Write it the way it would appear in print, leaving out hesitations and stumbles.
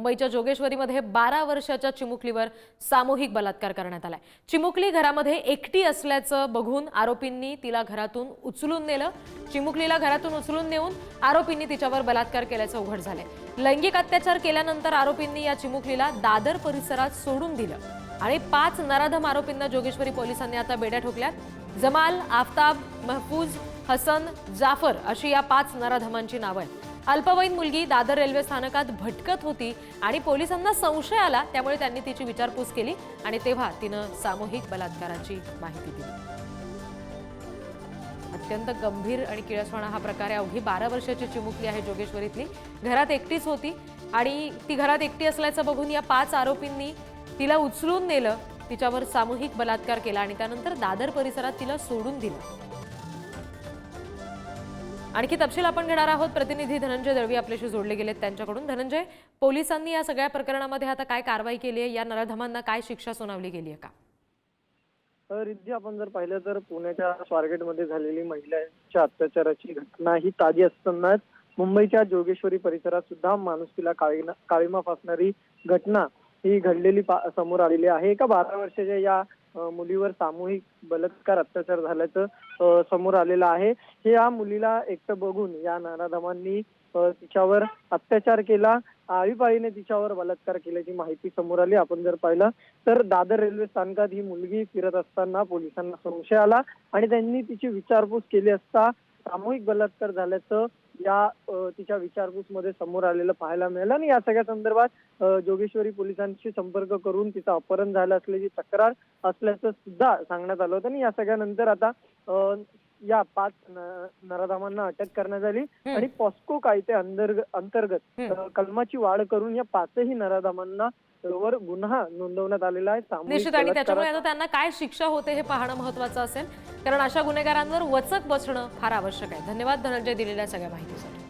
मुंबईच्या जोगेश्वरीमध्ये 12 वर्षाच्या चिमुकलीवर सामूहिक बलात्कार करण्यात आलाय। चिमुकली घरामध्ये एकटी असल्याचं बघून आरोपींनी तिला घरातून उचलून नेलं। चिमुकलीला घरातून उचलून नेऊन आरोपींनी तिच्यावर बलात्कार केल्याचं उघड झालंय। लैंगिक अत्याचार केल्यानंतर आरोपींनी या चिमुकलीला दादर परिसरात सोडून दिलं आणि 5 नराधम आरोपींना जोगेश्वरी पोलिसांनी आता बेड्या ठोकल्यात। जमाल, आफ्ताब, महफूज, हसन, जाफर अशी या 5 नराधमांची नावं आहेत। अल्पवयीन मुलगी दादर रेल्वे स्थानकात भटकत होती आणि पोलिसांना संशय आला, त्यामुळे त्यांनी तिची विचारपूस केली आणि तेव्हा तिनं सामूहिक बलात्काराची माहिती दिली। अत्यंत गंभीर आणि किळसवाणा हा प्रकार आहे। अवघी 12 वर्षाची चिमुकली आहे जोगेश्वरीतली, घरात एकटीच होती आणि ती घरात एकटी असल्याचं बघून या 5 आरोपींनी तिला उचलून नेलं, तिच्यावर सामूहिक बलात्कार केला आणि त्यानंतर दादर परिसरात तिला सोडून दिलं। आणखी तपशील आपण घेणार आहोत। प्रतिनिधी धनंजय दळवी आपल्याशी जोडले गेलेत त्यांच्याकडून। धनंजय, पोलिसांनी या सगळ्या प्रकरणामध्ये आता काय कारवाई केली आहे? या नराधमांना काय शिक्षा सुनावली गेली आहे का? रिद्धी, आपण जर पाहिलं तर पुण्याच्या स्वारगेटमध्ये झालेली महिलांच्या अत्याचाराची घटना ही ताजी असतानाच मुंबईच्या जोगेश्वरी परिसरात सुद्धा माणुसकीला काळीमा फासणारी घटना ही घडलेली समोर आलेली आहे। एका 12 वर्षाच्या या मुलीवर सामूहिक बलात्कार अत्याचार झाल्याचं समोर आलेलं आहे। हे या मुलीला एकटं बघून या नराधमांनी तिच्यावर अत्याचार केला, आळीपाळीने तिच्यावर बलात्कार केल्याची माहिती समोर आली। आपण जर पाहिलं तर दादर रेल्वे स्थानकात ही मुलगी फिरत असताना पोलिसांना संशय आला आणि त्यांनी तिची विचारपूस केली असता सामूहिक बलात्कार झाल्याचं या तिच्या विचारपूसमध्ये समोर आलेलं पाहायला मिळालं आणि या सगळ्या संदर्भात जोगेश्वरी पोलिसांशी संपर्क करून तिचं अपहरण झालं असल्याची तक्रार असल्याचं सुद्धा सांगण्यात आलं होतं आणि या सगळ्यानंतर आता या 5 नराधमांना अटक करण्यात आली आणि पॉस्को कायदे अंतर्गत कलमाची वाढ करून या 5ही नराधमांना वर गुन्हा नोंदवण्यात आलेला आहे। निश्चित, आणि त्याच्यामुळे आता त्यांना काय शिक्षा होते हे पाहणं महत्त्वाचं असेल, कारण अशा गुन्हेगारांवर वचक बसणं फार आवश्यक आहे। धन्यवाद धनंजय दिलेल्या सगळ्या माहितीसाठी।